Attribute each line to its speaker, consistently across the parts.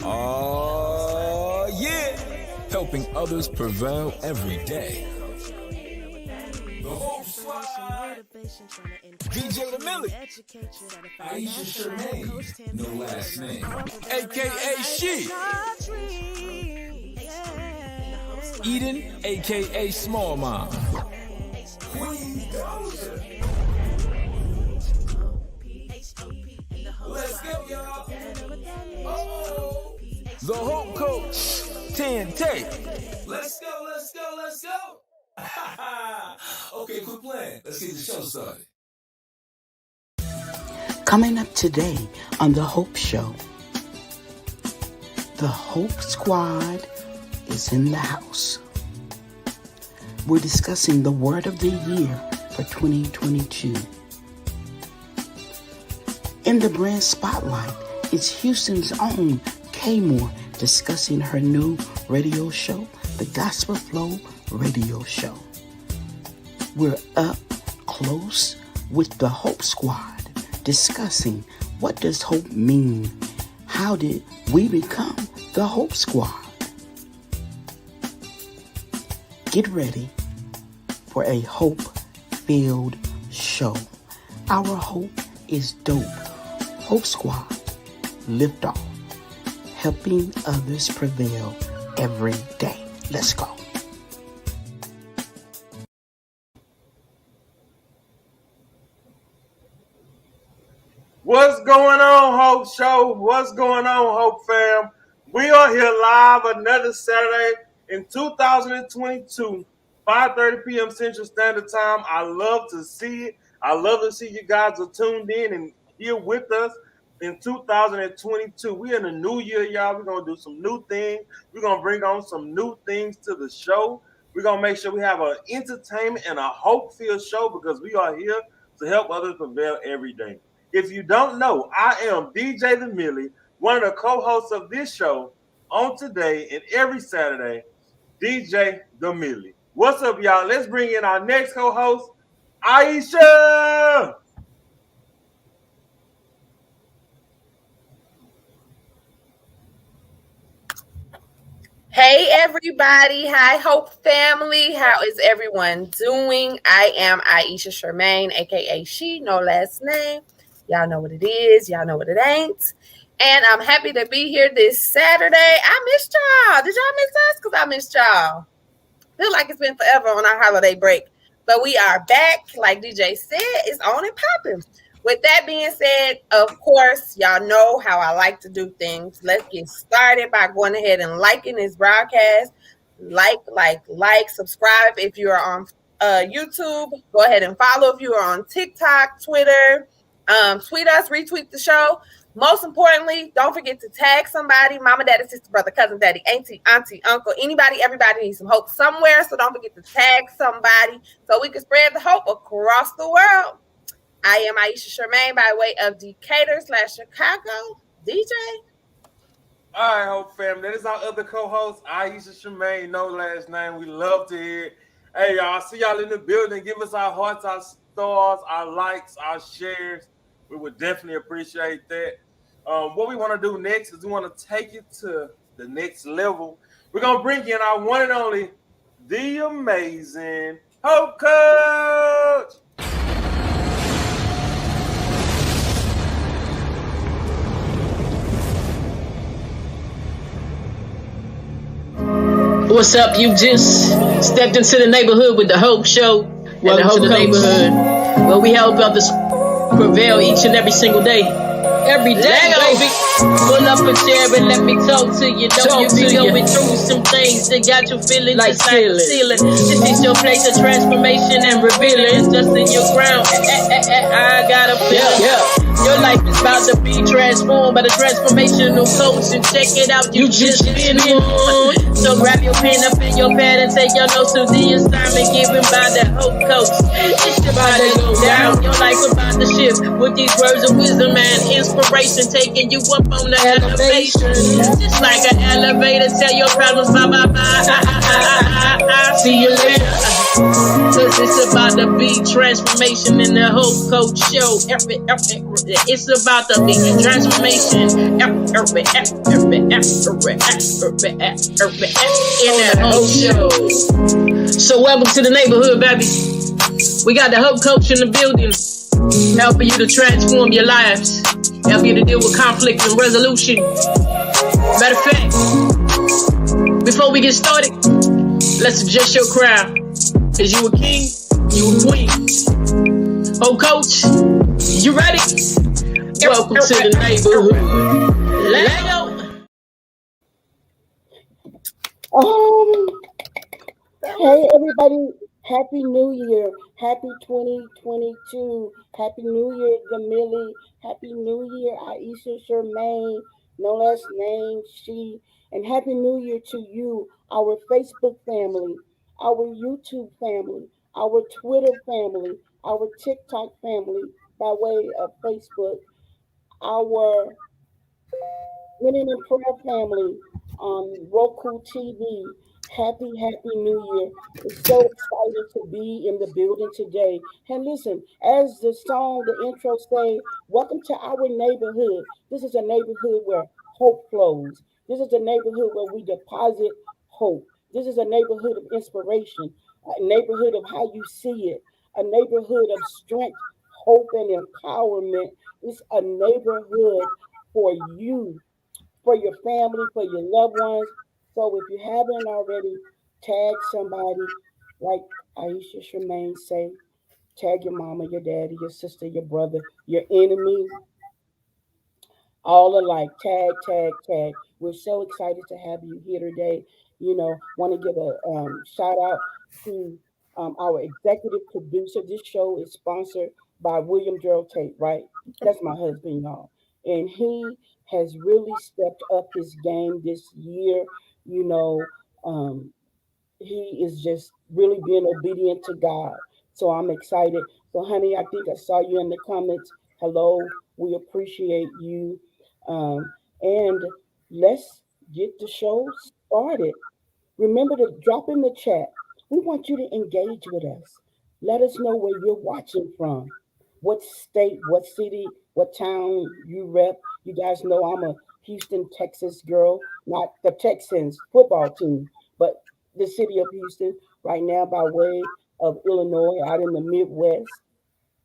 Speaker 1: Oh, yeah. Helping others prevail every day. The Hopesquad. DJ the Millie. Aisha Shermaine. No last name. AKA She. Eden, AKA Small Mom. Let's go, y'all. Oh. The Hope Coach, 10 take. Let's go. Okay, quit playing. Let's get the show started.
Speaker 2: Coming up today on The Hope Show, the Hope Squad is in the house. We're discussing the word of the year for 2022. In the brand spotlight, it's Houston's own K-Mor discussing her new radio show, the Gospel Flow Radio Show. We're up close with the Hope Squad discussing what does hope mean? How did we become the Hope Squad? Get ready for a hope-filled show. Our hope is dope. Hope Squad, lift off. Helping others prevail every day. Let's go.
Speaker 3: What's going on, Hope Show? What's going on, Hope fam? We are here live another Saturday in 2022, 5:30 p.m. Central Standard Time. I love to see it. I love to see you guys are tuned in and here with us in 2022. We're in a new year, y'all. We're going to do some new things. We're going to bring on some new things to the show. We're going to make sure we have an entertainment and a hope-filled show because we are here to help others prevail every day. If you don't know, I am DJ The Millie, one of the co-hosts of this show on today and every Saturday, DJ The Millie. What's up, y'all? Let's bring in our next co-host, Aisha.
Speaker 4: Hey everybody, hi Hope family, how is everyone doing? I am Aisha Shermaine, aka She, no last name. Y'all know what it is, y'all know what it ain't. And I'm happy to be here this Saturday. I missed y'all. Did y'all miss us? Because I missed y'all. Feel like it's been forever on our holiday break. But we are back, like DJ said, it's on and popping. With that being said, of course, y'all know how I like to do things. Let's get started by going ahead and liking this broadcast. Like, subscribe if you are on YouTube. Go ahead and follow if you are on TikTok, Twitter. Tweet us, retweet the show. Most importantly, don't forget to tag somebody, mama, daddy, sister, brother, cousin, daddy, auntie, uncle, anybody, everybody needs some hope somewhere. So don't forget to tag somebody so we can spread the hope across the world. I am Aisha Shermaine by way of Decatur/Chicago. DJ.
Speaker 3: All right, Hope fam. That is our other co-host, Aisha Shermaine, no last name. We love to hear it. Hey, y'all, see y'all in the building. Give us our hearts, our stars, our likes, our shares. We would definitely appreciate that. What we want to do next is we want to take it to the next level. We're going to bring in our one and only, the amazing Hope Coach.
Speaker 5: What's up? You just stepped into the neighborhood with the Hope Show. Welcome to the neighborhood where we help others prevail each and every single day. Every day, baby. Pull up a chair and let me talk to you. Don't you be going through some things that got you feeling like ceiling. This is your place of transformation and revealing. It's just in your ground. I got a feeling. Your life is about to be transformed by the transformational coach. And check it out, you just been on. So grab your pen up in your pad and take your notes to the assignment given by the Hope Coach. It's about to go down. Your life about to shift with these words of wisdom and inspiration, taking you up on the elevation. Just like an elevator, tell your problems bye bye bye. See you later. Cause it's about to be transformation in the Hope Coach Show. It's about to be transformation that Hope Show. So welcome to the neighborhood, baby. We got the Hope Coach in the building, helping you to transform your lives, help you to deal with conflict and resolution. Matter of fact, before we get started, let's adjust your crown. Cause you a king, you a queen. Hope Coach, you ready? Welcome to the neighborhood. Let go.
Speaker 2: Hey everybody, Happy New Year. Happy 2022. Happy New Year, Gamilly. Happy New Year, Aisha Shermaine. No last name, she. And Happy New Year to you, our Facebook family, our YouTube family, our Twitter family, our TikTok family by way of Facebook, our Winning in Prayer family on Roku TV. Happy New Year. We're so excited to be in the building today. And listen, as the song, the intro say, welcome to our neighborhood. This is a neighborhood where hope flows. This is a neighborhood where we deposit hope. This is a neighborhood of inspiration, a neighborhood of how you see it, a neighborhood of strength, hope, and empowerment. It's a neighborhood for you, for your family, for your loved ones. So if you haven't already, tag somebody, like Aisha Shemaine say, tag your mama, your daddy, your sister, your brother, your enemy, all alike. Tag, tag, tag. We're so excited to have you here today. Want to give a shout out to our executive producer. This show is sponsored by William Gerald Tate, right? That's my husband, y'all. And he has really stepped up his game this year. You know, um, he is just really being obedient to God. So I'm excited. So, honey, I think I saw you in the comments. Hello, we appreciate you. And let's get the show started. Remember to drop in the chat. We want you to engage with us. Let us know where you're watching from, what state, what city, what town you rep. You guys know I'm a Houston, Texas girl, not the Texans football team, but the city of Houston right now by way of Illinois out in the Midwest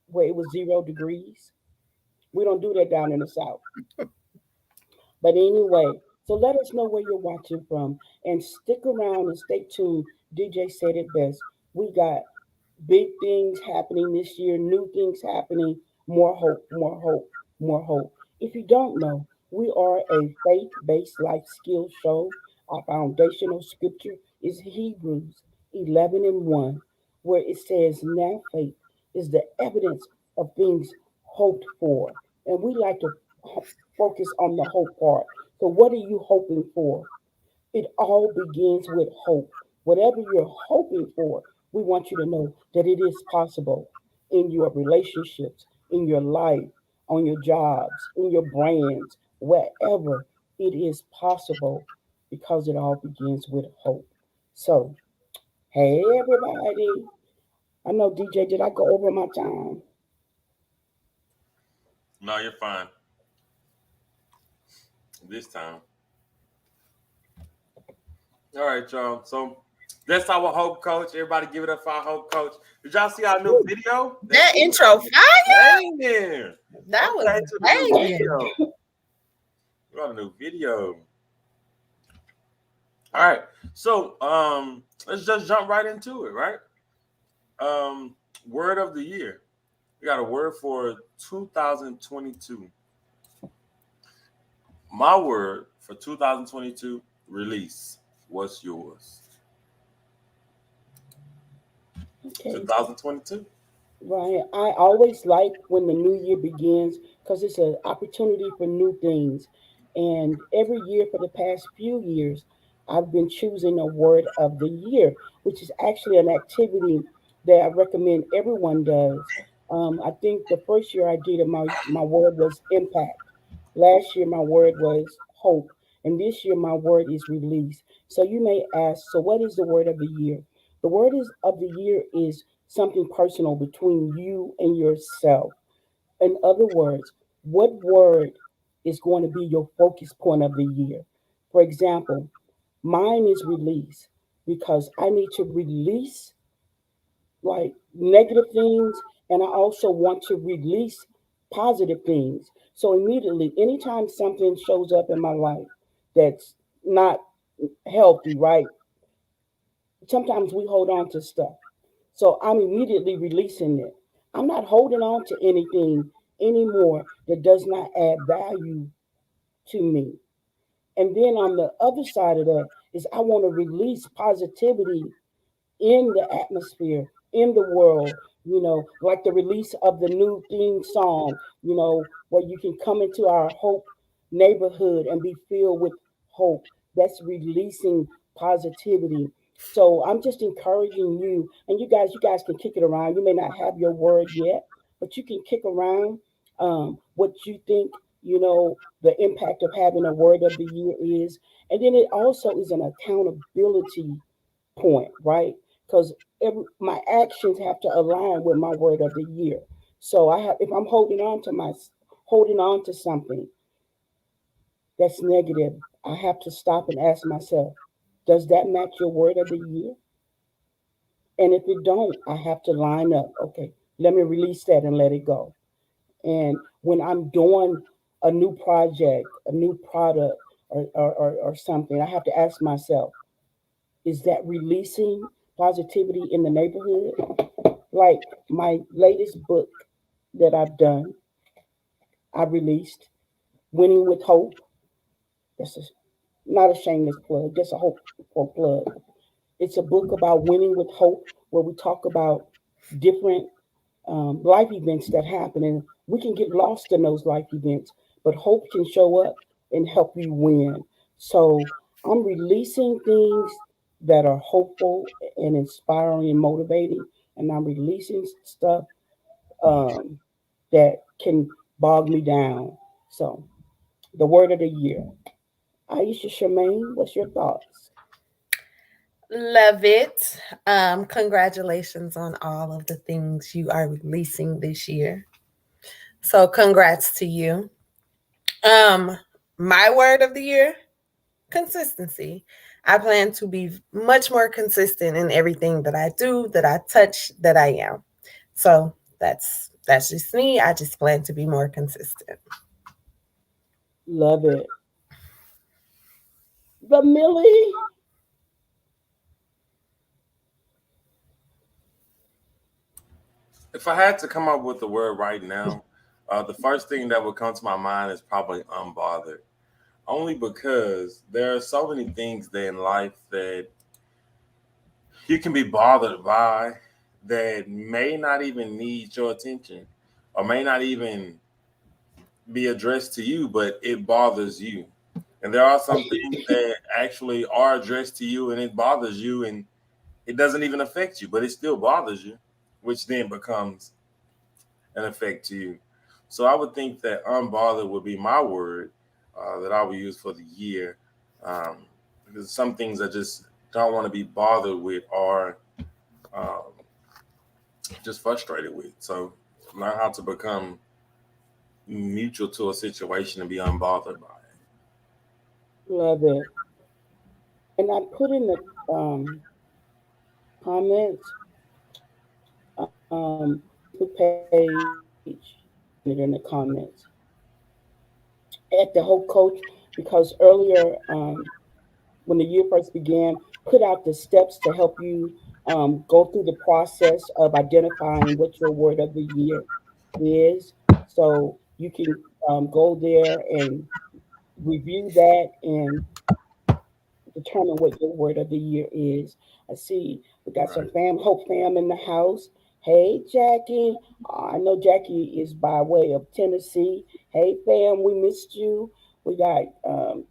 Speaker 2: where it was 0 degrees. We don't do that down in the South. But anyway, so let us know where you're watching from and stick around and stay tuned. DJ said it best. We got big things happening this year, new things happening, more hope, more hope, more hope. If you don't know, we are a faith based life skills show. Our foundational scripture is Hebrews 11 and 1, where it says, now faith is the evidence of things hoped for. And we like to focus on the hope part. So, what are you hoping for? It all begins with hope. Whatever you're hoping for, we want you to know that it is possible in your relationships, in your life, on your jobs, in your brands, wherever it is possible, because it all begins with hope. So, hey, everybody. I know, DJ, did I go over my time?
Speaker 3: No, you're fine. This time. All right, y'all. So that's our Hope Coach. Everybody give it up for our Hope Coach. Did y'all see our new video?
Speaker 4: That intro fire.
Speaker 3: Banging.
Speaker 4: That was
Speaker 3: Okay, to the new
Speaker 4: banging.
Speaker 3: video. We got a new video. All right. So let's just jump right into it, right? Word of the year. We got a word for 2022. My word for 2022, release. What's yours?
Speaker 2: Okay.
Speaker 3: 2022.
Speaker 2: Right. I always like when the new year begins because it's an opportunity for new things. And every year for the past few years, I've been choosing a word of the year, which is actually an activity that I recommend everyone does. I think the first year I did it, my word was impact. Last year, my word was hope. And this year, my word is release. So you may ask, so what is the word of the year? The word is of the year is something personal between you and yourself. In other words, what word is going to be your focus point of the year. For example, mine is release because I need to release like negative things, and I also want to release positive things. So immediately, anytime something shows up in my life that's not healthy, right? Sometimes we hold on to stuff. So I'm immediately releasing it. I'm not holding on to anything anymore that does not add value to me. And then on the other side of that is I want to release positivity in the atmosphere, in the world, like the release of the new theme song, where you can come into our Hope neighborhood and be filled with hope. That's releasing positivity. So I'm just encouraging you, and you guys can kick it around. You may not have your word yet, but you can kick around what you think, the impact of having a word of the year is. And then it also is an accountability point, right? Because my actions have to align with my word of the year. So if I'm holding on to something that's negative, I have to stop and ask myself, does that match your word of the year? And if it don't, I have to line up. Okay, let me release that and let it go. And when I'm doing a new project, a new product, or something, I have to ask myself, is that releasing positivity in the neighborhood? Like my latest book that I've done, I released, Winning with Hope. That's not a shameless plug, just a hopeful plug. It's a book about winning with hope, where we talk about different life events that happen, and we can get lost in those life events, but hope can show up and help you win. So I'm releasing things that are hopeful and inspiring and motivating, and I'm releasing stuff um, that can bog me down. So the word of the year. Aisha Shemaine, what's your thoughts?
Speaker 4: Love it. Congratulations on all of the things you are releasing this year. So congrats to you. Um, my word of the year, consistency. I plan to be much more consistent in everything that I do, that I touch, that I am. So that's just me. I just plan to be more consistent.
Speaker 2: Love it. The Millie.
Speaker 3: If I had to come up with the word right now, the first thing that would come to my mind is probably unbothered. Only because there are so many things that in life that you can be bothered by that may not even need your attention or may not even be addressed to you, but it bothers you. And there are some things that actually are addressed to you and it bothers you and it doesn't even affect you, but it still bothers you, which then becomes an effect to you. So I would think that unbothered would be my word that I would use for the year. Um, because some things I just don't want to be bothered with or um, just frustrated with. So learn how to become mutual to a situation and be unbothered by it.
Speaker 2: Love it. And I put in the comments, Facebook page, and it in the comments at the Hope Coach, because earlier, when the year first began, put out the steps to help you go through the process of identifying what your word of the year is. So you can go there and review that and determine what your word of the year is. I see we got some
Speaker 3: Right.
Speaker 2: Hope fam in the house. Hey, Jackie. I know Jackie is by way of Tennessee. Hey, fam, we missed you. We got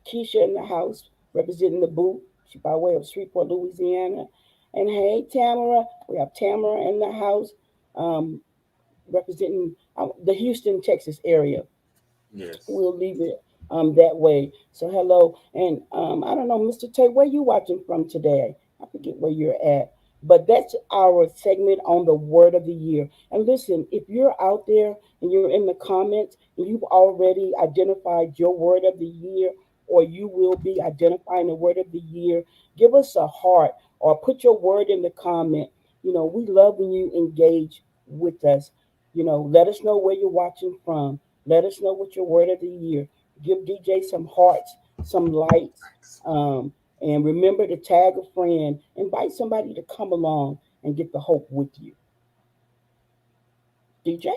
Speaker 2: Keisha in the house representing the boot. She by way of Shreveport, Louisiana. And hey, Tamara, we have Tamara in the house representing the Houston, Texas area.
Speaker 3: Yes.
Speaker 2: We'll leave it that way. So hello, and I don't know, Mr. Tate, where you watching from today? I forget where you're at. But that's our segment on the word of the year. And listen, if you're out there and you're in the comments and you've already identified your word of the year, or you will be identifying the word of the year, give us a heart or put your word in the comment. We love when you engage with us. Let us know where you're watching from. Let us know what your word of the year. Give DJ some hearts, some lights. And remember to tag a friend, invite somebody to come along and get the hope with you. DJ?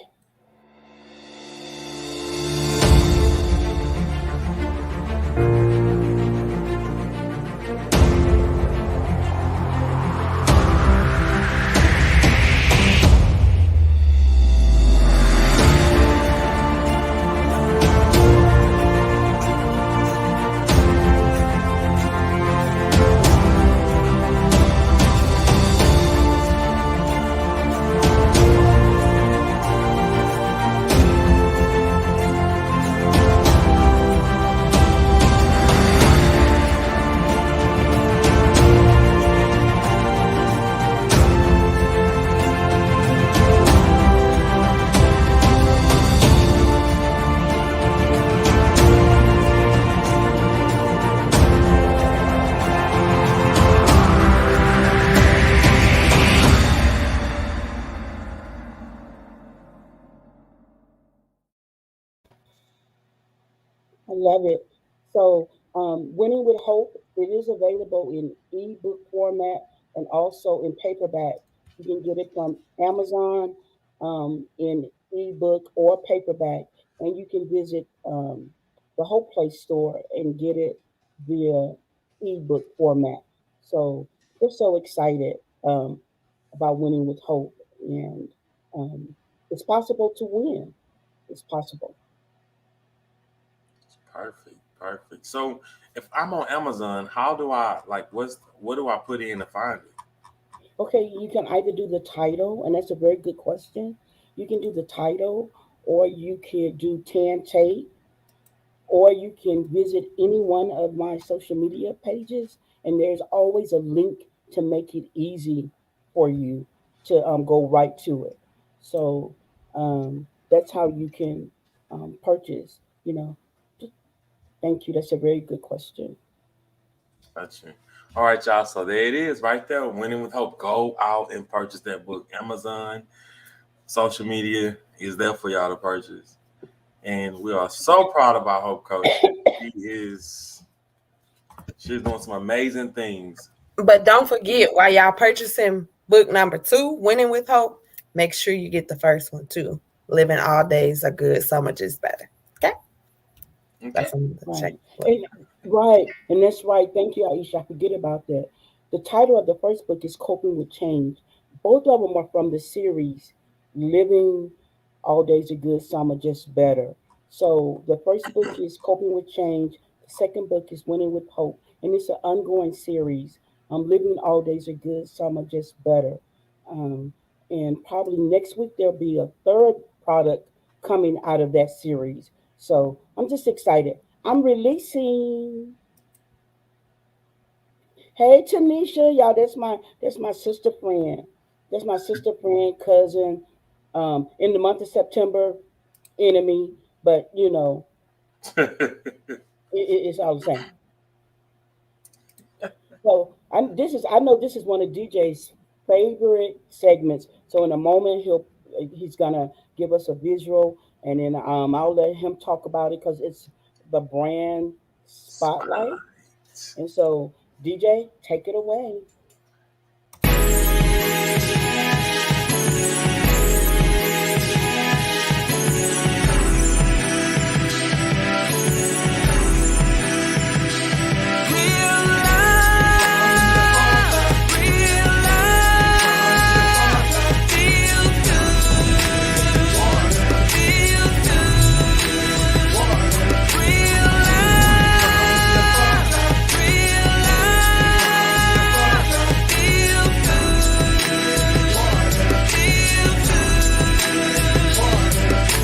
Speaker 2: I love it. So, Winning with Hope, it is available in ebook format and also in paperback. You can get it from Amazon in ebook or paperback, and you can visit the Hope Play store and get it via ebook format. So, we're so excited about Winning with Hope, and um, it's possible to win. It's possible.
Speaker 3: Perfect, perfect. So if I'm on Amazon, how do I what do I put in to find it?
Speaker 2: Okay, you can either do the title, and that's a very good question. You can do the title, or you can do Tan Tate, or you can visit any one of my social media pages, and there's always a link to make it easy for you to go right to it. So that's how you can purchase. Thank you. That's a very good question.
Speaker 3: Gotcha. All right, y'all. So there it is, right there. Winning with Hope. Go out and purchase that book. Amazon, social media is there for y'all to purchase, and we are so proud of our Hope Coach. She's doing some amazing things.
Speaker 4: But don't forget, while y'all purchasing book number 2, Winning with Hope, make sure you get the first one too. Living All Days Are Good, So Much Is Better. Okay? That's
Speaker 2: right. Right, and that's right. Thank you, Aisha. I forget about that. The title of the first book is Coping with Change. Both of them are from the series Living All Days Are Good, Some Are Just Better. So the first book is Coping with Change. The second book is Winning with Hope, and it's an ongoing series. Living All Days Are Good, Some Are Just Better. And probably next week there'll be a third product coming out of that series. So I'm just excited. I'm releasing. Hey Tanisha, y'all, that's my sister friend. That's my sister friend, cousin. In the month of September, enemy, but it's all the same. So I know this is one of DJ's favorite segments. So in a moment he's gonna give us a visual, and then I'll let him talk about it because it's the brand spotlight. And so DJ, take it away.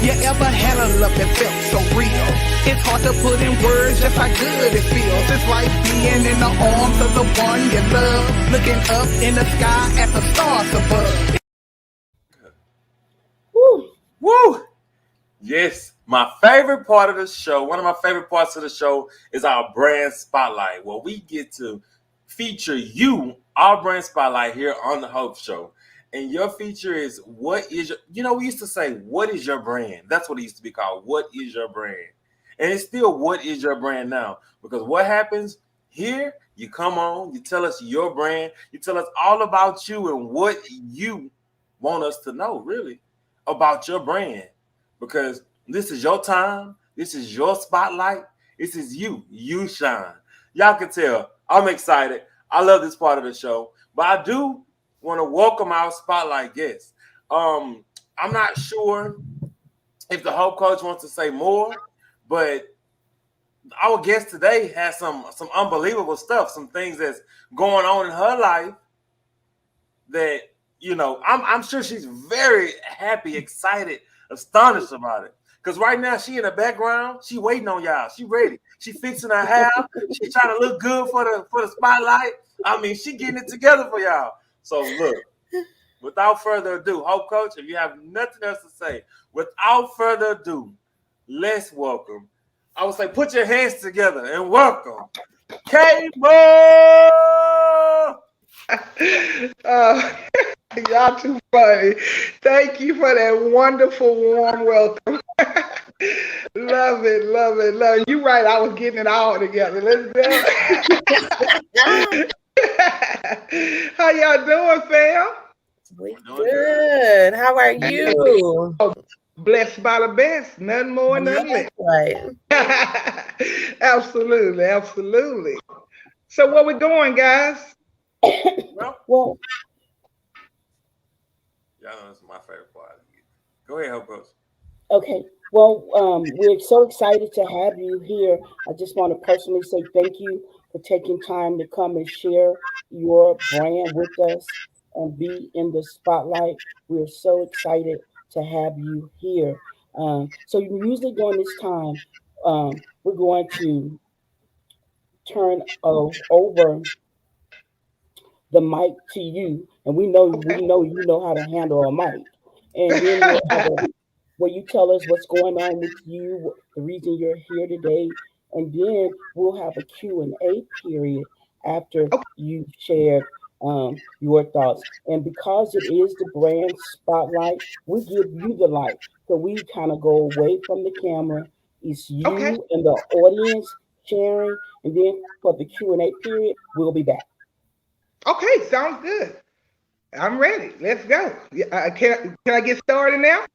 Speaker 6: You ever had a love that felt so real? It's hard to put in words just how good it feels. It's like being in the arms of the one you love, looking up in the sky at the stars above.
Speaker 3: Woo! Yes, my favorite part of the show, one of my favorite parts of the show is our brand spotlight, where we get to feature you, our brand spotlight here on the Hope Show. And your feature is what is your, we used to say, what is your brand? That's what it used to be called. What is your brand? And it's still what is your brand now? Because what happens here, you come on, you tell us your brand, you tell us all about you and what you want us to know, really, about your brand. Because this is your time, this is your spotlight, this is you shine. Y'all can tell I'm excited. I love this part of the show, but I do want to welcome our spotlight guest. I'm not sure if the Hope Coach wants to say more, but our guest today has some unbelievable stuff, some things that's going on in her life that, I'm sure she's very happy, excited, astonished about it. Because right now she in the background, she waiting on y'all. She ready. She fixing her hair. She trying to look good for the spotlight. I mean, she getting it together for y'all. So look, without further ado, Hope Coach, if you have nothing else to say, without further ado, let's welcome. I would say put your hands together and welcome K-Mor!
Speaker 6: Y'all too funny. Thank you for that wonderful warm welcome. Love it, love it, love it. You're right, I was getting it all together. Let's go. How y'all doing, fam?
Speaker 4: We good. How are you?
Speaker 6: Blessed by the best. Nothing more, nothing less.
Speaker 4: Right.
Speaker 6: Absolutely, absolutely. So what we doing, guys?
Speaker 2: Well,
Speaker 3: Y'all know this is my favorite part. Go ahead, Hope Coach.
Speaker 2: okay. Well, we're so excited to have you here. I just want to personally say thank you for taking time to come and share your brand with us and be in the spotlight. We're so excited to have you here. So usually during this time, we're going to turn over the mic to you, and we know you know how to handle a mic, and then we'll have where you tell us what's going on with you, the reason you're here today, and then we'll have a Q&A period after you shared your thoughts. And because it is the brand spotlight, we give you the light. So we kind of go away from the camera. It's you and the audience sharing, and then for the Q&A period, we'll be back.
Speaker 6: Okay, sounds good. I'm ready. Let's go. Can I get started now?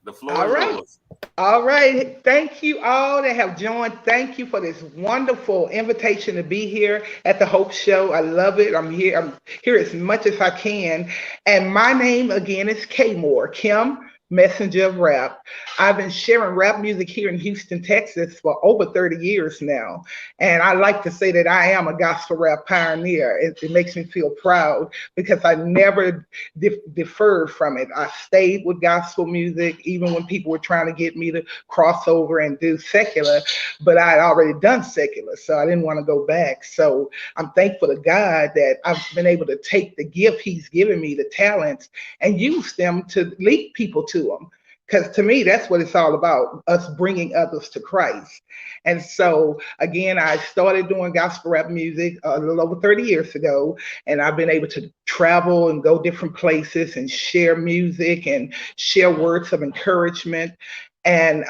Speaker 3: The floor is yours.
Speaker 6: All right. Thank you all that have joined. Thank you for this wonderful invitation to be here at the Hope Show. I love it. I'm here as much as I can. And my name again is K-Mor, Kim, Messenger of Rap. I've been sharing rap music here in Houston, Texas for over 30 years now. And I like to say that I am a gospel rap pioneer. It makes me feel proud because I never deferred from it. I stayed with gospel music, even when people were trying to get me to cross over and do secular, but I had already done secular, so I didn't want to go back. So I'm thankful to God that I've been able to take the gift he's given me, the talents, and use them to lead people to him. Because to me, that's what it's all about, us bringing others to Christ. And so, again, I started doing gospel rap music a little over 30 years ago, and I've been able to travel and go different places and share music and share words of encouragement. And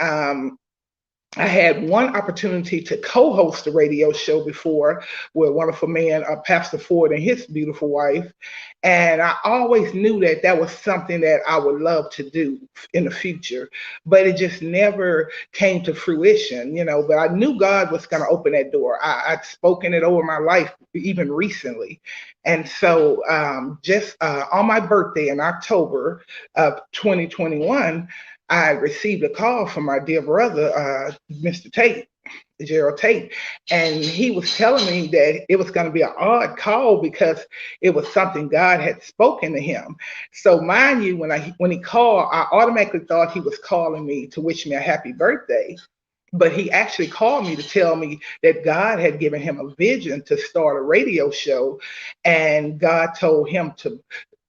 Speaker 6: I had one opportunity to co-host a radio show before with a wonderful man, Pastor Ford, and his beautiful wife. And I always knew that that was something that I would love to do in the future, but it just never came to fruition, but I knew God was going to open that door. I'd spoken it over my life even recently. And so just on my birthday in October of 2021, I received a call from my dear brother, Mr. Tate, Gerald Tate, and he was telling me that it was going to be an odd call because it was something God had spoken to him. So mind you, when he called, I automatically thought he was calling me to wish me a happy birthday. But he actually called me to tell me that God had given him a vision to start a radio show, and God told him to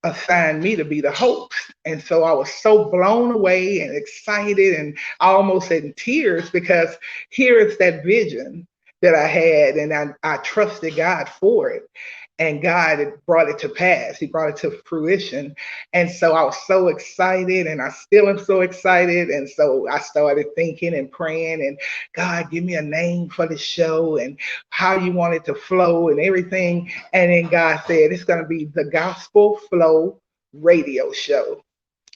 Speaker 6: assign me to be the host. And so I was so blown away and excited and almost in tears, because here is that vision that I had, and I trusted God for it. And God had brought it to pass. He brought it to fruition. And so I was so excited, and I still am so excited. And so I started thinking and praying, and God, give me a name for the show and how you want it to flow and everything. And then God said, it's going to be the Gospel Flow Radio Show.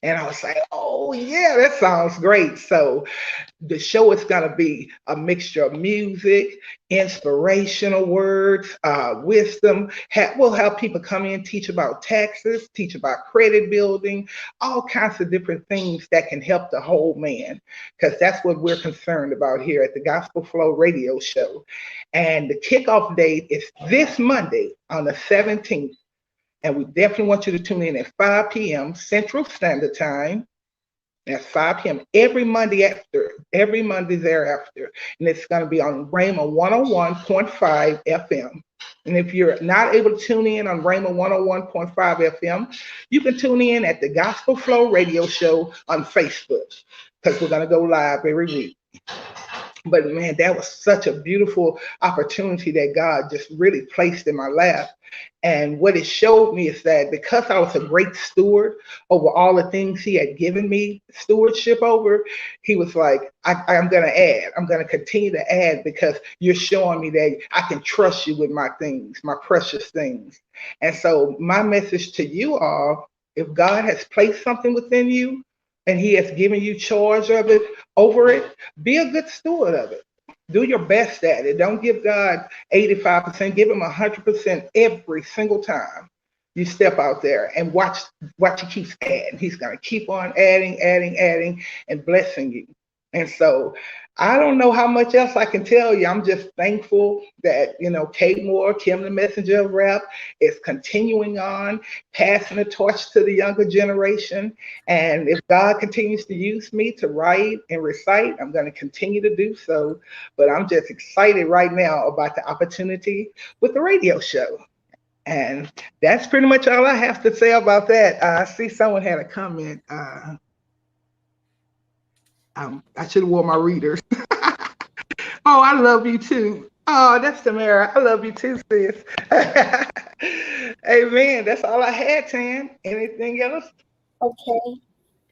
Speaker 6: And I was like, oh, yeah, that sounds great. So the show is going to be a mixture of music, inspirational words, wisdom. We'll have people come in, teach about taxes, teach about credit building, all kinds of different things that can help the whole man, because that's what we're concerned about here at the Gospel Flow Radio Show. And the kickoff date is this Monday on the 17th. And we definitely want you to tune in at 5 p.m. Central Standard Time. That's 5 p.m. every Monday thereafter. And it's going to be on Rhema 101.5 FM. And if you're not able to tune in on Rhema 101.5 FM, you can tune in at the Gospel Flow Radio Show on Facebook, because we're going to go live every week. But man, that was such a beautiful opportunity that God just really placed in my lap. And what it showed me is that because I was a great steward over all the things he had given me stewardship over, he was like, I'm going to add. I'm going to continue to add, because you're showing me that I can trust you with my things, my precious things. And so my message to you all, if God has placed something within you and he has given you charge of it, over it, be a good steward of it. Do your best at it. Don't give God 85%. Give him 100% every single time you step out there, and watch he keeps adding. He's going to keep on adding, and blessing you. And so I don't know how much else I can tell you. I'm just thankful that, K-Mor, Kim the Messenger of Rap, is continuing on, passing the torch to the younger generation. And if God continues to use me to write and recite, I'm going to continue to do so. But I'm just excited right now about the opportunity with the radio show. And that's pretty much all I have to say about that. I see someone had a comment. I should have worn my readers. Oh, I love you too. Oh, that's Tamara. I love you too, sis. Amen. That's all I had, Tan. Anything else?
Speaker 7: Okay.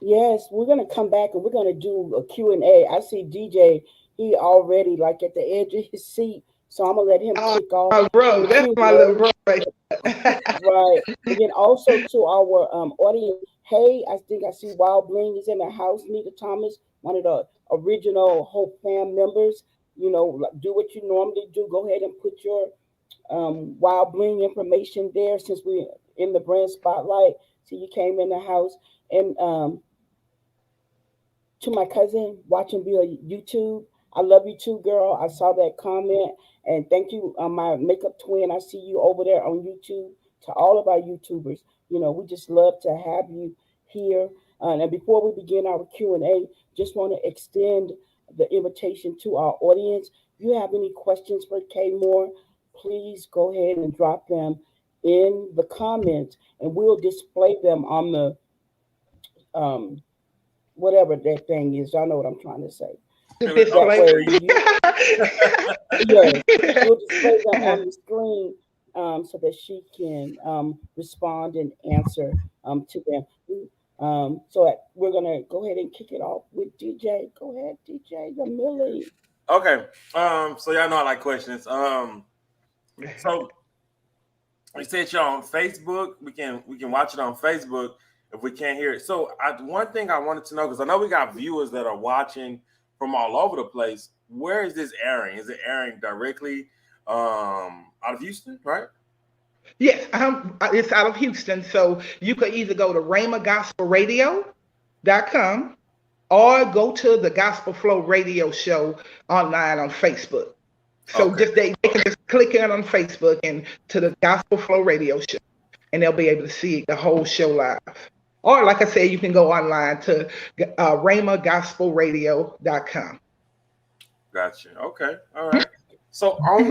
Speaker 7: Yes, we're gonna come back and we're gonna do a Q&A. I see DJ. He already like at the edge of his seat, so I'm gonna let him kick off.
Speaker 6: Oh, bro, that's my little bro right
Speaker 7: there. Right. And then also to our audience. Hey, I think I see Wild Bling is in the house. Nita Thomas, one of the original Hope Fam members. Do what you normally do. Go ahead and put your Wild Bling information there, since we're in the brand spotlight. So you came in the house. And to my cousin watching via YouTube, I love you too, girl. I saw that comment. And thank you, my makeup twin. I see you over there on YouTube. To all of our YouTubers, we just love to have you here. And before we begin our Q&A, just want to extend the invitation to our audience. If you have any questions for K-Mor, please go ahead and drop them in the comments, and we'll display them on the whatever that thing is. Y'all know what I'm trying to say. That way, we'll display them on the screen so that she can respond and answer to them. So we're gonna go ahead and kick it off with DJ. Go ahead, DJ Millie.
Speaker 3: Okay. So y'all know I like questions. So you said you're on Facebook. We can watch it on Facebook if we can't hear it. So one thing I wanted to know, because I know we got viewers that are watching from all over the place. Where is this airing? Is it airing directly out of Houston, right?
Speaker 6: Yes, it's out of Houston. So you could either go to RhemaGospelRadio.com or go to the Gospel Flow Radio Show online on Facebook. So just they can just click in on Facebook and to the Gospel Flow Radio Show, and they'll be able to see the whole show live. Or like I said, you can go online to RhemaGospelRadio.com.
Speaker 3: Gotcha. Okay. All right. So on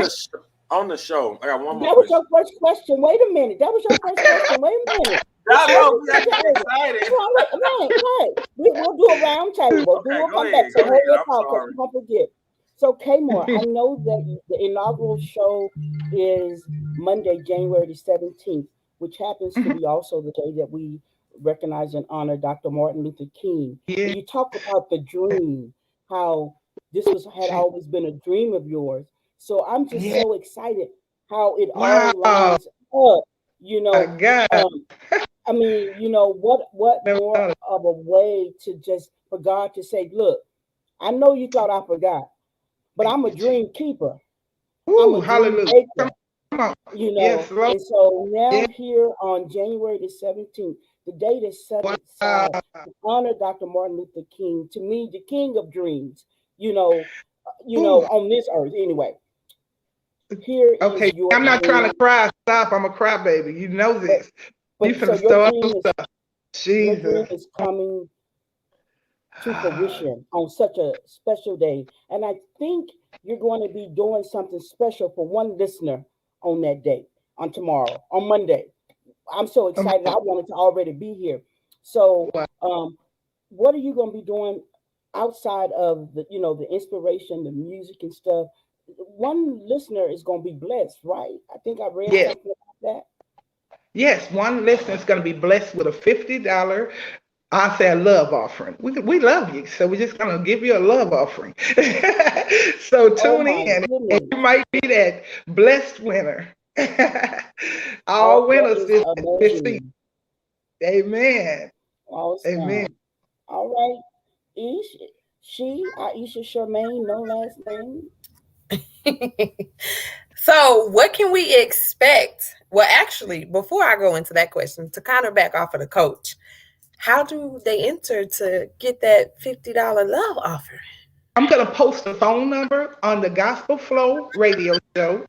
Speaker 3: the show, I got one more
Speaker 7: That was
Speaker 3: question.
Speaker 7: your first question. Wait a minute. That was your first question. Wait a minute.
Speaker 3: I know we got excited.
Speaker 7: Right. We'll do a round table.
Speaker 3: Okay,
Speaker 7: We'll
Speaker 3: go
Speaker 7: come
Speaker 3: ahead,
Speaker 7: back. So
Speaker 3: go
Speaker 7: hurry
Speaker 3: ahead.
Speaker 7: up,
Speaker 3: I'm
Speaker 7: because
Speaker 3: sorry.
Speaker 7: we won't forget. So K-Mor, I know that the inaugural show is Monday, January the 17th, which happens to be also the day that we recognize and honor Dr. Martin Luther King.
Speaker 6: Yeah.
Speaker 7: And you talk about the dream, how this had always been a dream of yours. So I'm just so excited how it all lines up. You know, I mean, you know, what more of a way to just for God to say, look, I know you thought I forgot, but I'm a dream keeper. I'm a dream maker. You know, and so now here on January the 17th, the day that's set aside to honor Dr. Martin Luther King, to me, the king of dreams, you know, on this earth anyway. Here is your
Speaker 6: I'm not
Speaker 7: dream.
Speaker 6: trying to cry. Stop. I'm a crybaby. You know this.
Speaker 7: But so your dream is coming to fruition on such a special day. And I think you're going to be doing something special for one listener on that day, on tomorrow, on Monday. I'm so excited. I wanted to already be here. So what are you going to be doing outside of the, the inspiration, the music and stuff? One listener is going to be blessed, right? I think I read something about that.
Speaker 6: Yes, one listener is going to be blessed with a $50, I say a love offering. We love you, so we're just going to give you a love offering. So tune in, and you might be that blessed winner. All winners this season. Amen.
Speaker 7: Awesome.
Speaker 6: Amen.
Speaker 7: All right. Aisha Charmaine, no last name.
Speaker 4: So what can we expect? Well, actually, before I go into that question, to kind of back off of the coach, how do they enter to get that $50 love offer?
Speaker 6: I'm going to post the phone number on the Gospel Flow radio show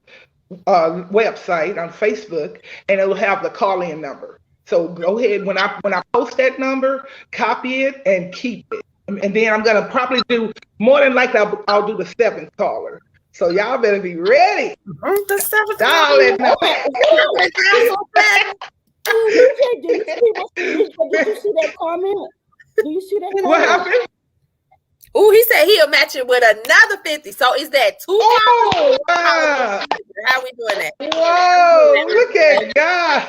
Speaker 6: website on Facebook, and it'll have the call-in number. So go ahead, when I post that number, copy it and keep it. And then I'm going to probably do, more than likely, I'll do the 7th caller. So y'all better be ready.
Speaker 4: The 7th
Speaker 6: caller.
Speaker 7: Did you see that comment? Do you see that comment?
Speaker 6: What happened?
Speaker 4: Oh, he said he'll match it with another 50. So is that 2?
Speaker 6: Oh, wow.
Speaker 4: How we doing that?
Speaker 6: Whoa, look at God.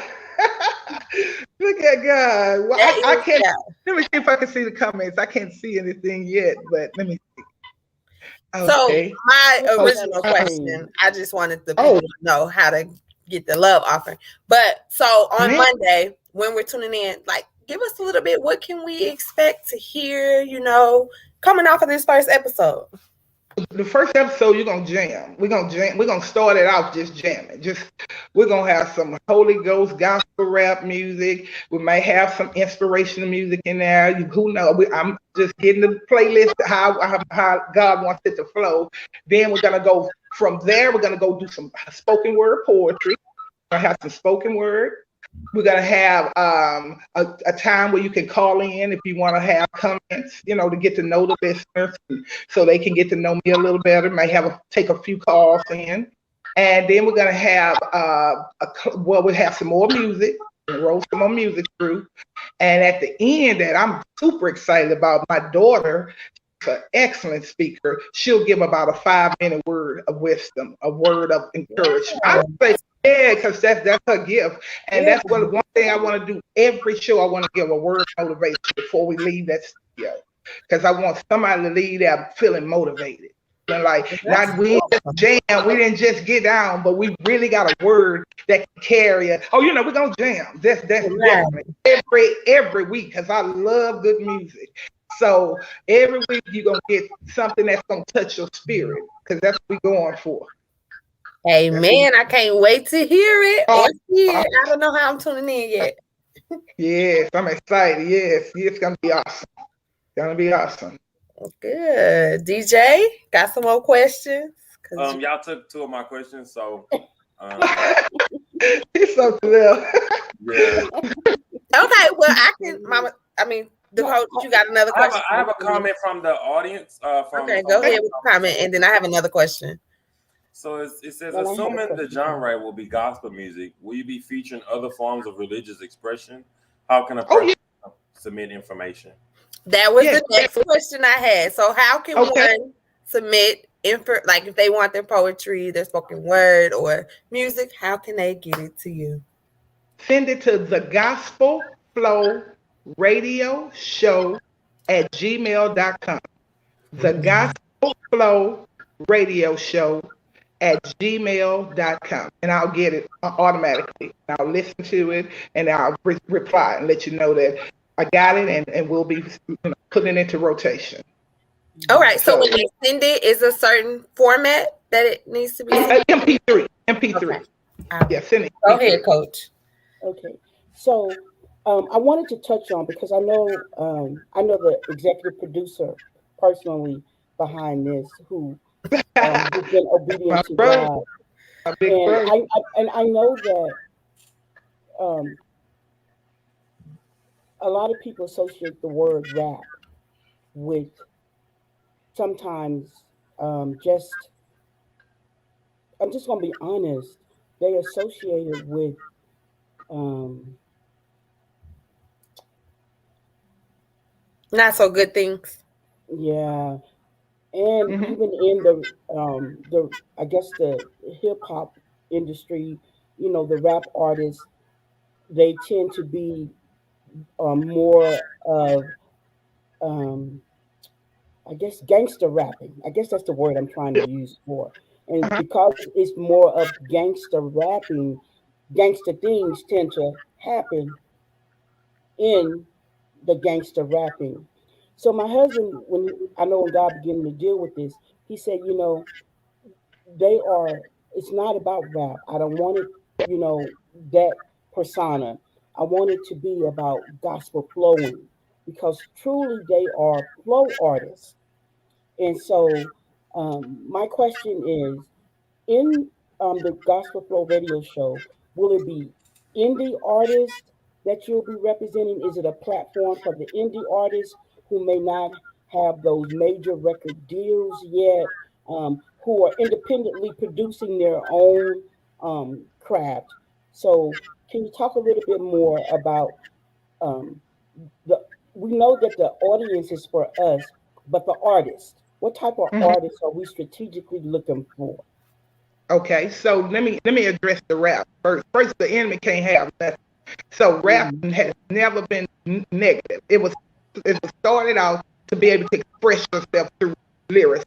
Speaker 6: Look at God. Well, I can't. Let me see if I can see the comments. I can't see anything yet, but let me see.
Speaker 4: Okay. So my original question, I just wanted the people to know how to get the love offering. But so on Monday, when we're tuning in, like, give us a little bit, what can we expect to hear, coming off of this first episode?
Speaker 6: The first episode, you're going to jam. We're going to jam. We're going to start it off just jamming. We're going to have some Holy Ghost gospel rap music. We may have some inspirational music in there. Who knows? I'm just getting the playlist, how God wants it to flow. Then we're going to go from there. We're going to go do some spoken word poetry. We're going to have some spoken word. We're going to have a time where you can call in if you want to have comments, to get to know the listeners so they can get to know me a little better. May take a few calls in. And then we're going to have, we'll have some more music, roll some more music through. And at the end, that I'm super excited about, my daughter, an excellent speaker. She'll give about a 5-minute word of wisdom, a word of encouragement. I say, because that's her gift. And that's one thing I want to do every show. I want to give a word of motivation before we leave that studio. Because I want somebody to leave there feeling motivated. And we didn't just get down, but we really got a word that can carry it. Oh, we're gonna jam. That's definitely every week, because I love good music. So every week you're going to get something that's going to touch your spirit, because that's what we're going for.
Speaker 4: Amen. I can't wait to hear it or see it. I don't know how I'm tuning in yet.
Speaker 6: Yes, I'm excited. Yes, it's going to be awesome. It's going to be awesome.
Speaker 4: Good. DJ, got some more questions?
Speaker 3: Y'all took 2 of my questions, so.
Speaker 6: It's something else.
Speaker 3: Yeah.
Speaker 4: Okay, well, The coach, you got another question?
Speaker 3: I have a comment from the audience.
Speaker 4: Okay, go ahead with the comment, and then I have another question.
Speaker 3: So it says, assuming the genre will be gospel music, will you be featuring other forms of religious expression? How can a person submit information?
Speaker 4: That was the next question I had. So how can one submit info, like if they want their poetry, their spoken word, or music, how can they get it to you?
Speaker 6: Send it to the Gospel Flow Radio Show at gmail.com. The Gospel Flow Radio Show at gmail.com. And I'll get it automatically. I'll listen to it and I'll reply and let you know that I got it, and we'll be putting it into rotation.
Speaker 4: All right. So when you send it, is a certain format that it needs to be sent?
Speaker 6: MP3. MP3.
Speaker 4: Okay.
Speaker 6: Yeah, send it.
Speaker 4: Go ahead, Coach.
Speaker 7: Okay. So I wanted to touch on, because I know the executive producer personally behind this, who has been obedient to God. And I know that a lot of people associate the word rap with sometimes I'm just going to be honest, they associate it with
Speaker 4: not so good things.
Speaker 7: Yeah. And even in the I guess the hip hop industry, the rap artists, they tend to be more of I guess gangster rapping. I guess that's the word I'm trying to use for. And because it's more of gangster rapping, gangster things tend to happen in the gangster rapping. So my husband, when God began to deal with this, he said, it's not about rap. I don't want it, that persona. I want it to be about gospel flowing, because truly they are flow artists. And so my question is, in the Gospel Flow Radio Show, will it be indie artists that you'll be representing? Is it a platform for the indie artists who may not have those major record deals yet, who are independently producing their own craft? So can you talk a little bit more about we know that the audience is for us, but the artist, what type of artists are we strategically looking for?
Speaker 6: Okay, so let me address the rap first. First, the enemy can't have nothing. So rap has never been negative. It was started out to be able to express yourself through lyrics,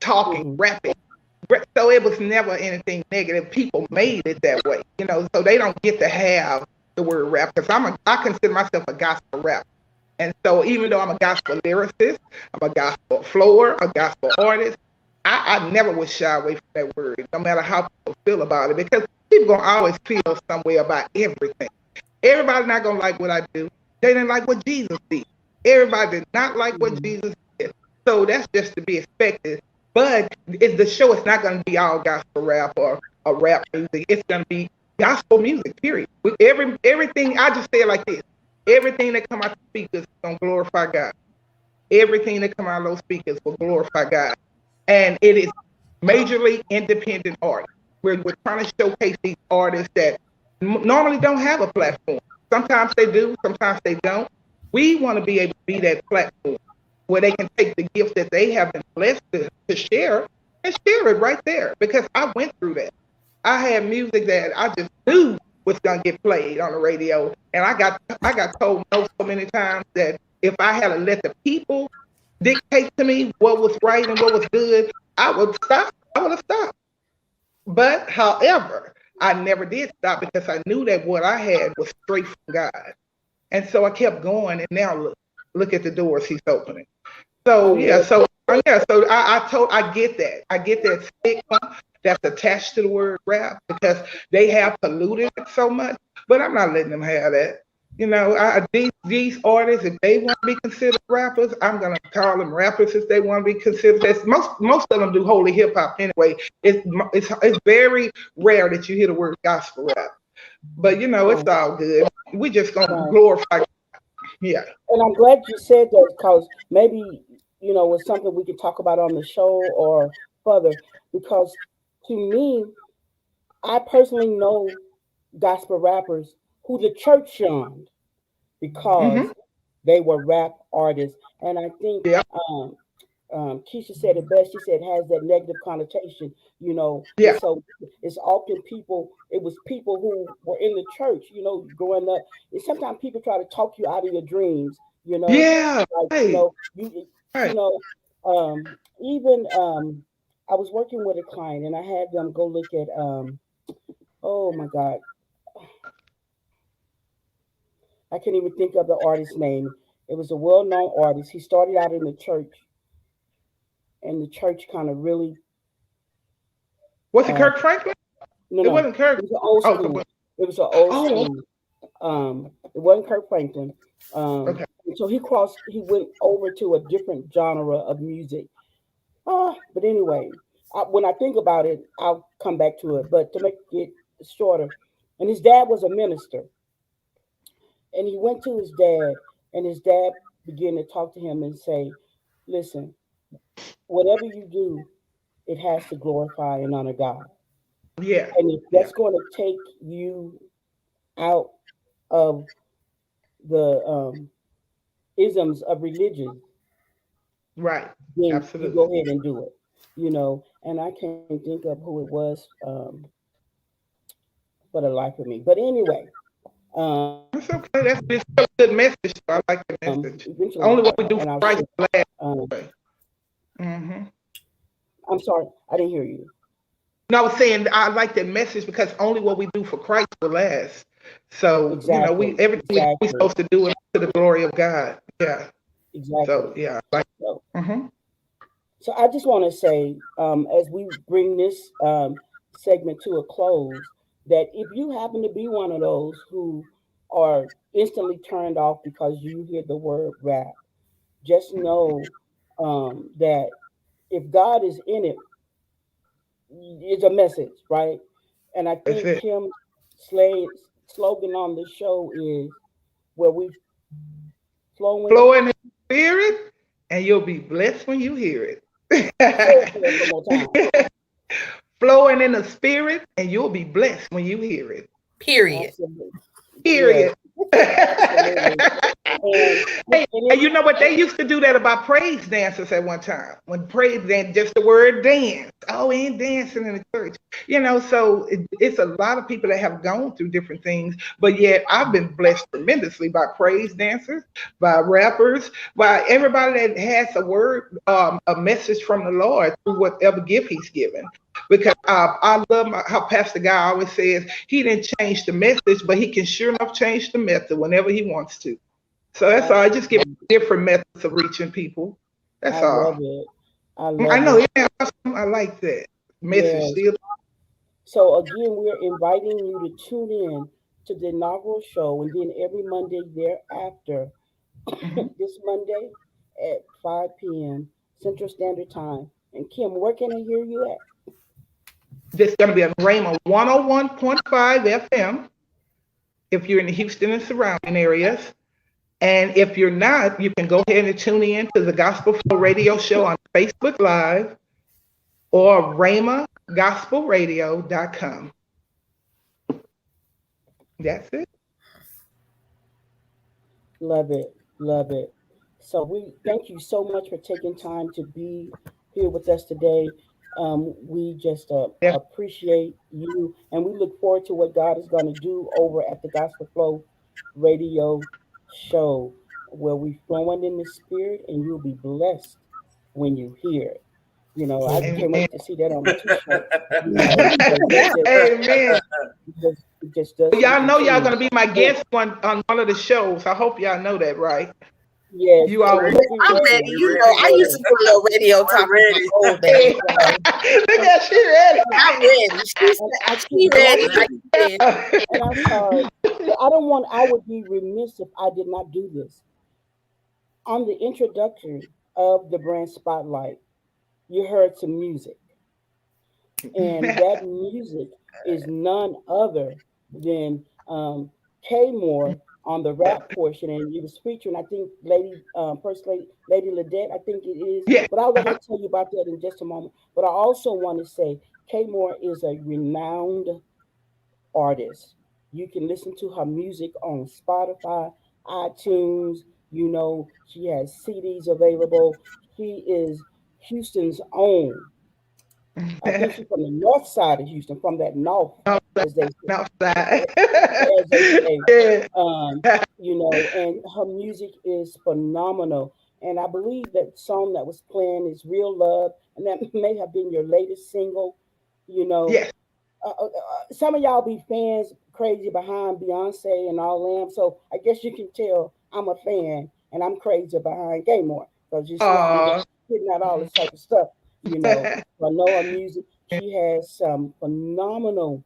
Speaker 6: talking, rapping. So it was never anything negative. People made it that way, so they don't get to have the word rap, because I consider myself a gospel rapper. And so even though I'm a gospel lyricist, I'm a gospel flower, a gospel artist, I never would shy away from that word, no matter how people feel about it, because people going to always feel some way about everything. Everybody not going to like what I do. They didn't like what Jesus did. Everybody did not like what Jesus did. So that's just to be expected. But the show is not going to be all gospel rap or rap music. It's going to be gospel music, period. With everything, I just say it like this. Everything that come out the speakers is going to glorify God. Everything that come out of those speakers will glorify God. And it is majorly independent art. We're trying to showcase these artists that normally don't have a platform. Sometimes they do, sometimes they don't. We want to be able to be that platform where they can take the gift that they have been blessed to share and share it right there. Because I went through that. I had music that I just knew was gonna get played on the radio, and I got told no so many times that if I had to let the people dictate to me what was right and what was good, I would stop. I would have stopped. But however, I never did stop, because I knew that what I had was straight from God, and so I kept going. And now look at the doors He's opening. So I get that. I get that stigma that's attached to the word rap, because they have polluted it so much. But I'm not letting them have that. These artists, if they want to be considered rappers, I'm gonna call them rappers if they want to be considered. Most of them do holy hip hop anyway. It's very rare that you hear the word gospel rap. But it's all good. We just gonna glorify. Yeah.
Speaker 7: And I'm glad you said that because maybe it's something we could talk about on the show or further. Because to me, I personally know gospel rappers who the church shunned
Speaker 6: Mm-hmm.
Speaker 7: because they were rap artists, and I think
Speaker 6: Yeah.
Speaker 7: Keisha said it best. She said it has that negative connotation.
Speaker 6: Yeah.
Speaker 7: It's often people. It was people who were in the church. Growing up. Sometimes people try to talk you out of your dreams.
Speaker 6: Yeah.
Speaker 7: Like
Speaker 6: Right.
Speaker 7: you
Speaker 6: Right.
Speaker 7: know, even I was working with a client and I had them go look at oh my God, I can't even think of the artist's name. It was a well-known artist. He started out in the church, and the church kind of really
Speaker 6: Was it
Speaker 7: uh,
Speaker 6: Kirk Franklin? It
Speaker 7: no,
Speaker 6: wasn't Kirk.
Speaker 7: it was an old
Speaker 6: Oh,
Speaker 7: school. It was an old
Speaker 6: oh,
Speaker 7: school. It wasn't Kirk Franklin.
Speaker 6: okay.
Speaker 7: And so he went over to a different genre of music. But anyway, when I think about it, I'll come back to it. But to make it shorter, and his dad was a minister, and he went to his dad, and his dad began to talk to him and say, "Listen, whatever you do, it has to glorify and honor God.
Speaker 6: Yeah.
Speaker 7: And if
Speaker 6: Yeah.
Speaker 7: that's going to take you out of the isms of religion,
Speaker 6: Right.
Speaker 7: then you
Speaker 6: Absolutely.
Speaker 7: go ahead and do it." And I can't think of who it was for the life of me. But anyway, um,
Speaker 6: It's okay. That's still a good message. I like the message.
Speaker 7: eventually,
Speaker 6: Only what we do
Speaker 7: and
Speaker 6: for
Speaker 7: I'll
Speaker 6: Christ
Speaker 7: share.
Speaker 6: will last.
Speaker 7: Um,
Speaker 6: Way. Mm-hmm.
Speaker 7: I'm sorry, I didn't hear you.
Speaker 6: No, I was saying I like that message because only what we do for Christ will last. So we
Speaker 7: Exactly,
Speaker 6: everything we're
Speaker 7: exactly,
Speaker 6: supposed to do is to the glory of God. Yeah. So
Speaker 7: exactly.
Speaker 6: yeah, I like.
Speaker 7: So,
Speaker 6: Mm-hmm.
Speaker 7: so I just want to say, as we bring this segment to a close, that if you happen to be one of those who are instantly turned off because you hear the word rap, just know that if God is in it, it's a message, right? And I
Speaker 6: That's
Speaker 7: think
Speaker 6: it.
Speaker 7: Kim Slade's slogan on the show is where we flowing.
Speaker 6: Flow in the spirit, and you'll be blessed when you hear
Speaker 7: Say it for us
Speaker 6: it.
Speaker 7: one more time.
Speaker 6: Flowing in the spirit, and you'll be blessed when you hear it.
Speaker 4: Period.
Speaker 7: Absolutely. Yes,
Speaker 6: Period.
Speaker 7: absolutely. And
Speaker 6: Hey,
Speaker 7: and
Speaker 6: and
Speaker 7: it,
Speaker 6: you know what? They used to do that about praise dancers at one time. When praise dance, just the word dance. Oh, we ain't dancing in the church. So it's a lot of people that have gone through different things, but yet I've been blessed tremendously by praise dancers, by rappers, by everybody that has a word, a message from the Lord through whatever gift He's given. Because I love how Pastor Guy always says he didn't change the message, but he can sure enough change the method whenever he wants to. So that's all. I just give
Speaker 7: absolutely,
Speaker 6: different methods of reaching people. That's
Speaker 7: I love
Speaker 6: all.
Speaker 7: it. I
Speaker 6: I
Speaker 7: love
Speaker 6: know.
Speaker 7: it.
Speaker 6: Yeah, awesome. I like that message.
Speaker 7: Yes.
Speaker 6: Still.
Speaker 7: So again, we're inviting you to tune in to the inaugural show, and then every Monday thereafter,
Speaker 6: Mhm.
Speaker 7: this Monday at 5 p.m. Central Standard Time. And Kim, where can I hear you at?
Speaker 6: This is going to be on Rhema 101.5 FM if you're in the Houston and surrounding areas. And if you're not, you can go ahead and tune in to the Gospel Flow Radio Show on Facebook Live or rhemagospelradio.com. That's it.
Speaker 7: Love it. Love it. So we thank you so much for taking time to be here with us today. We just
Speaker 6: Yes.
Speaker 7: appreciate you, and we look forward to what God is going to do over at the Gospel Flow Radio Show, where we flowing in the Spirit, and you'll be blessed when you hear it. I can't
Speaker 6: Amen.
Speaker 7: wait to see that on the T-shirt. Because that
Speaker 6: Amen.
Speaker 7: just does
Speaker 6: Y'all
Speaker 7: something
Speaker 6: know
Speaker 7: to
Speaker 6: y'all
Speaker 7: me.
Speaker 6: gonna be my
Speaker 7: And
Speaker 6: guest on one of the shows. I hope y'all know that, right?
Speaker 7: yes,
Speaker 6: You
Speaker 7: and
Speaker 6: all will.
Speaker 7: we'll be
Speaker 4: I'm
Speaker 7: ready.
Speaker 4: ready.
Speaker 3: We
Speaker 4: You know,
Speaker 3: ready.
Speaker 4: I used to
Speaker 7: Yes.
Speaker 4: do a little radio
Speaker 3: We're
Speaker 4: talk in my
Speaker 3: ready.
Speaker 4: old days.
Speaker 6: Hey,
Speaker 4: So
Speaker 6: look at she ready.
Speaker 4: I'm ready.
Speaker 7: And I
Speaker 4: She
Speaker 7: keep
Speaker 4: ready,
Speaker 7: going,
Speaker 4: like you said.
Speaker 7: and I'm sorry, but I don't want. I would be remiss if I did not do this. On the introduction of the brand spotlight, you heard some music, and that music is none other than K-Mor on the rap portion, and you was featuring, I think, First Lady Ladette, I think it is.
Speaker 6: Yeah.
Speaker 7: But I'll let her tell you about that in just a moment. But I also want to say K-Mor is a renowned artist. You can listen to her music on Spotify, iTunes. You know, she has CDs available. She is Houston's own. I think she's from the north side of Houston, from that north, as they say.
Speaker 6: Outside.
Speaker 7: As they say.
Speaker 6: Yeah.
Speaker 7: You know, and her music is phenomenal. And I believe that song that was playing is Real Love, and that may have been your latest single. You know,
Speaker 6: Yes.
Speaker 7: some of y'all be fans crazy behind Beyonce and all them. So I guess you can tell I'm a fan and I'm crazy behind K-Mor. Because you see, I'm just hitting out all this type of stuff. You know, I know her music. She has some phenomenal,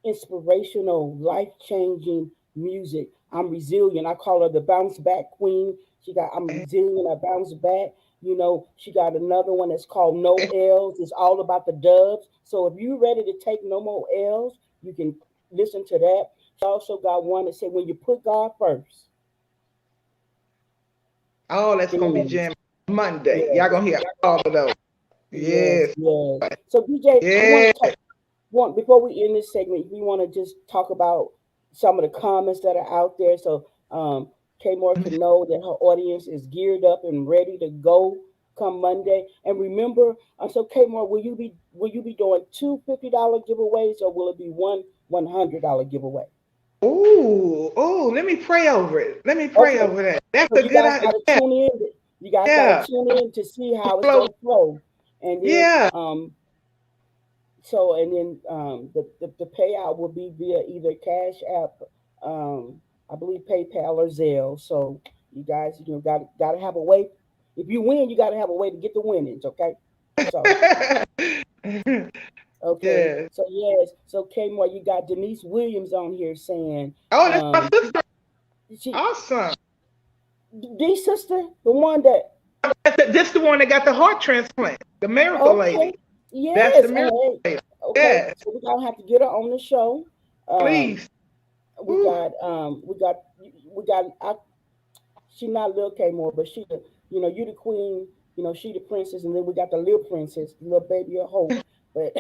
Speaker 7: inspirational, life changing music. I'm resilient. I call her the bounce back queen. I'm resilient. I bounce back. You know, she got another one that's called No L's. It's all about the dubs. So if you're ready to take no more L's, you can listen to that. She also got one that said, when you put God first.
Speaker 6: Oh, that's going to be
Speaker 7: Yes.
Speaker 6: jam Monday.
Speaker 7: Yes.
Speaker 6: Y'all going to hear all of those.
Speaker 7: Yes.
Speaker 6: Yes.
Speaker 7: Yes. So DJ,
Speaker 6: Yes.
Speaker 7: before we end this segment, we want to just talk about some of the comments that are out there. So K-Mor can know that her audience is geared up and ready to go come Monday. And remember, so K-Mor, will you be doing two $50 giveaways, or will it be one $100 giveaway?
Speaker 6: Oh, let me pray over it. Let me pray
Speaker 7: Okay.
Speaker 6: over that. That's
Speaker 7: So
Speaker 6: a
Speaker 7: you
Speaker 6: good
Speaker 7: guys
Speaker 6: idea.
Speaker 7: got to tune in. You guys got to tune in to see how it's
Speaker 6: Flow.
Speaker 7: going to flow. And then
Speaker 6: Yeah.
Speaker 7: the payout will be via either Cash App, I believe PayPal or Zelle. So you guys, got to have a way. If you win, you got to have a way to get the winnings. Okay. So okay.
Speaker 6: Yeah.
Speaker 7: So yes. So K-Mor, you got Denise Williams on here saying,
Speaker 6: Oh, that's my sister.
Speaker 7: she
Speaker 6: Awesome.
Speaker 7: the sister, the one that.
Speaker 6: This the one that got the heart transplant. The miracle
Speaker 7: Okay.
Speaker 6: lady.
Speaker 7: Yes.
Speaker 6: That's the miracle lady.
Speaker 7: Okay.
Speaker 6: Yes.
Speaker 7: So we're gonna have to get her on the show.
Speaker 6: Please.
Speaker 7: We got she not Lil K-Mor, but she the, you the queen, she the princess, and then we got the little princess, the little baby of hope. But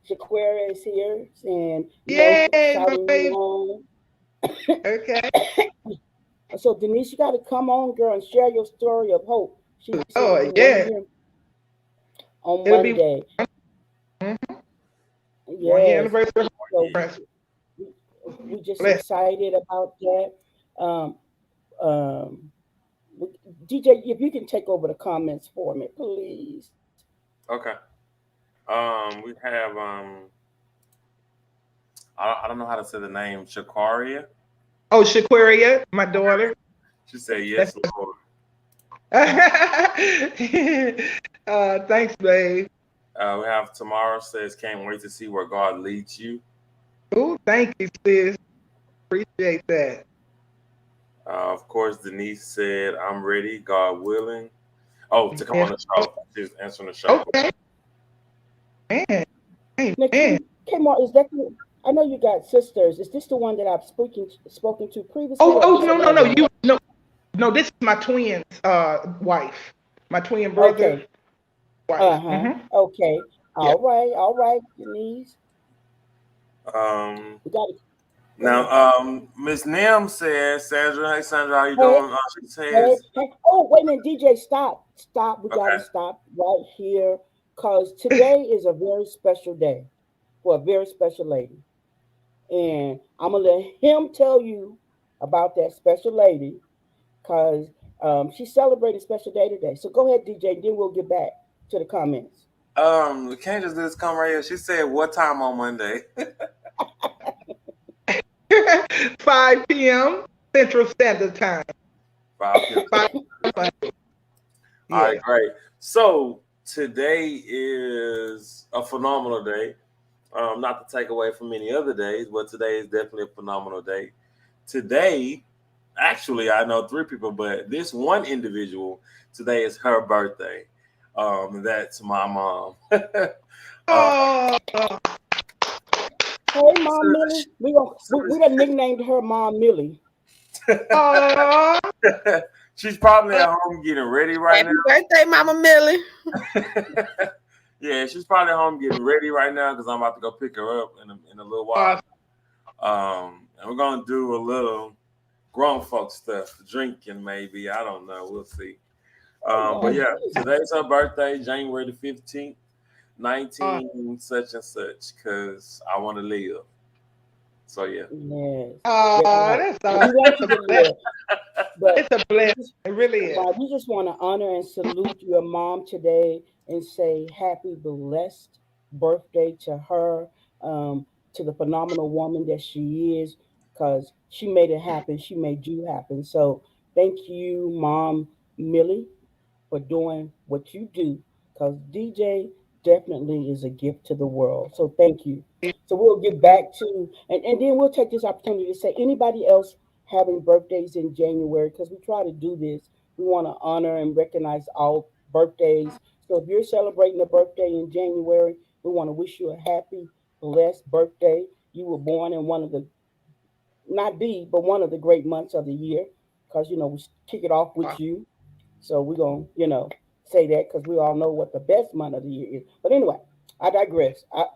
Speaker 7: Shaquara is here and
Speaker 6: Yay, my
Speaker 7: shouting you
Speaker 6: baby.
Speaker 7: on.
Speaker 6: Okay.
Speaker 7: So Denise, you gotta come on, girl, and share your story of hope. She said
Speaker 6: Oh,
Speaker 7: you
Speaker 6: yeah.
Speaker 7: here on
Speaker 6: It'll
Speaker 7: Monday.
Speaker 6: be 1 year
Speaker 7: Yes.
Speaker 6: anniversary.
Speaker 7: So we just
Speaker 6: Bless.
Speaker 7: excited about that. Um, DJ, if you can take over the comments for me, please.
Speaker 3: Okay. We have I don't know how to say the name. Shakaria.
Speaker 6: Oh, Shaquaria, my daughter.
Speaker 3: She said yes, Lord.
Speaker 6: Thanks, babe.
Speaker 3: We have Tamara says, can't wait to see where God leads you.
Speaker 6: Oh, thank you, sis. Appreciate that.
Speaker 3: Of course, Denise said, I'm ready, God willing. Oh, to come on the show. She's answering the show.
Speaker 6: Okay. Man.
Speaker 7: Now,
Speaker 6: Man.
Speaker 7: K-Mor, is that? I know you got sisters. Is this the one that I've spoken to previously?
Speaker 6: Oh, no, this is my twin's wife. My twin brother.
Speaker 7: Okay.
Speaker 6: Wife.
Speaker 7: Uh-huh. Okay. All right, Denise. We got it.
Speaker 3: Now, Miss Nim says, Sandra, hey Sandra, how you doing? She says,
Speaker 7: oh, wait a minute, DJ, stop. We gotta stop right here, because today is a very special day for a very special lady. And I'm gonna let him tell you about that special lady, because she's celebrating a special day today. So go ahead, DJ, and then we'll get back to the comments.
Speaker 3: we can't just do this come right here. She said, what time on Monday?
Speaker 6: 5 p.m. Central Standard Time.
Speaker 3: 5 p.m. All right, great. So today is a phenomenal day. Not to take away from any other days, but today is definitely a phenomenal day. Today, actually, I know 3 people, but this one individual, today is her birthday. That's my mom.
Speaker 7: Hey, Mom Millie. We done nicknamed her Mom Millie.
Speaker 6: Oh,
Speaker 3: She's probably at home getting ready right
Speaker 4: Happy birthday, Mama Millie.
Speaker 3: now. Yeah, she's probably home getting ready right now because I'm about to go pick her up in a little while. And we're gonna do a little grown folk stuff, drinking maybe. I don't know. We'll see. But yeah, today's her birthday, January the 15th, 19 such and such, because I want to live. So yeah.
Speaker 7: Yes.
Speaker 6: that's
Speaker 7: We want you to live. But
Speaker 6: it's a blessing. It really is.
Speaker 7: we just want to honor and salute your mom today and say happy blessed birthday to her, to the phenomenal woman that she is, because she made it happen. She made you happen. So thank you, Mom Millie, for doing what you do, because DJ definitely is a gift to the world. So thank you. So we'll get back to, and then we'll take this opportunity to say anybody else having birthdays in January, because we try to do this. We want to honor and recognize all birthdays. So if you're celebrating a birthday in January, we want to wish you a happy, blessed birthday. You were born in one of the, not the, but one of the great months of the year, because, we kick it off with you. So we're going to, say that because we all know what the best month of the year is. But anyway, I digress. I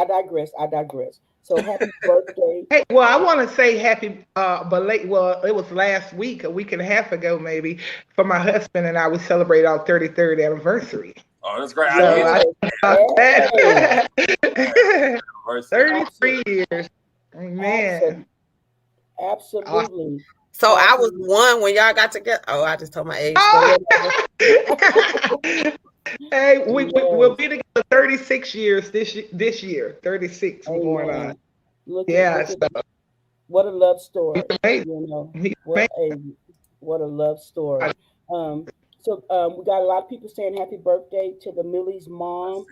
Speaker 7: digress. So happy birthday.
Speaker 6: Hey, well, I want to say happy, well, it was last week, a week and a half ago, maybe, for my husband and I. We celebrate our 33rd anniversary.
Speaker 3: Oh, that's great.
Speaker 6: So
Speaker 7: Yes.
Speaker 6: 33 years. Man.
Speaker 7: Absolutely.
Speaker 4: So I was one when y'all got together. Oh, I just told my age.
Speaker 6: Hey, we'll be together 36 years this year. 36 going on.
Speaker 7: What a love story. What a love story. So we got a lot of people saying happy birthday to the Millie's mom.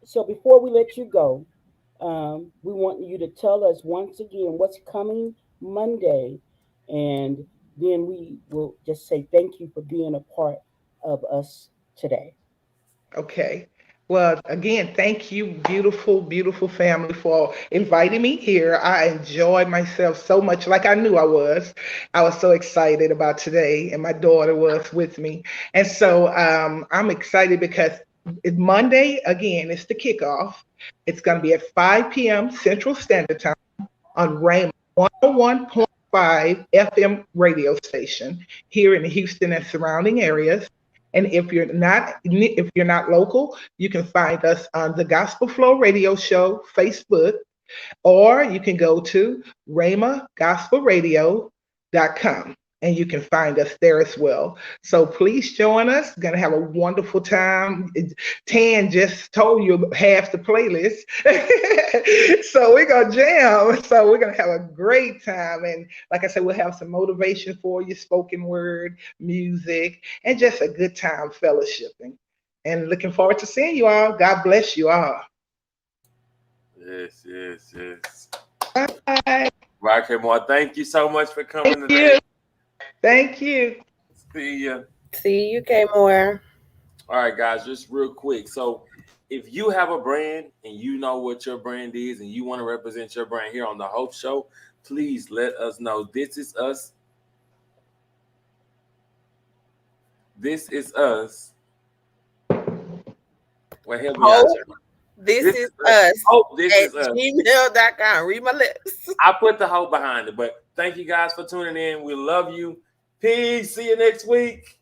Speaker 7: So before we let you go, we want you to tell us once again what's coming Monday, and then we will just say thank you for being a part of us today.
Speaker 6: Okay. Well, again, thank you, beautiful, beautiful family, for inviting me here. I enjoyed myself so much, like I knew I was. I was so excited about today, and my daughter was with me. And so I'm excited because Monday, again, it's the kickoff. It's going to be at 5 p.m. Central Standard Time on Rhema 101.5 FM radio station here in Houston and surrounding areas. And if you're not local, you can find us on the Gospel Flow Radio Show Facebook, or you can go to rhemagospelradio.com and you can find us there as well. So please join us. We're gonna have a wonderful time. Tan just told you half the playlist. So we're gonna jam. So we're gonna have a great time. And like I said, we'll have some motivation for you, spoken word, music, and just a good time fellowshipping. And looking forward to seeing you all. God bless you all.
Speaker 3: Yes.
Speaker 6: Bye.
Speaker 3: Right, K-Mor, thank you so much for coming
Speaker 6: today. Thank you.
Speaker 3: See ya.
Speaker 4: See you, K-Mor.
Speaker 3: All right, guys, just real quick. So if you have a brand and you know what your brand is and you want to represent your brand here on the Hope Show, please let us know. This is us. This is us. Well, help me out.
Speaker 4: This is us.
Speaker 3: Hope this is us.
Speaker 4: Gmail.com. Read my lips.
Speaker 3: I put the hope behind it. But thank you guys for tuning in. We love you. Peace. See you next week.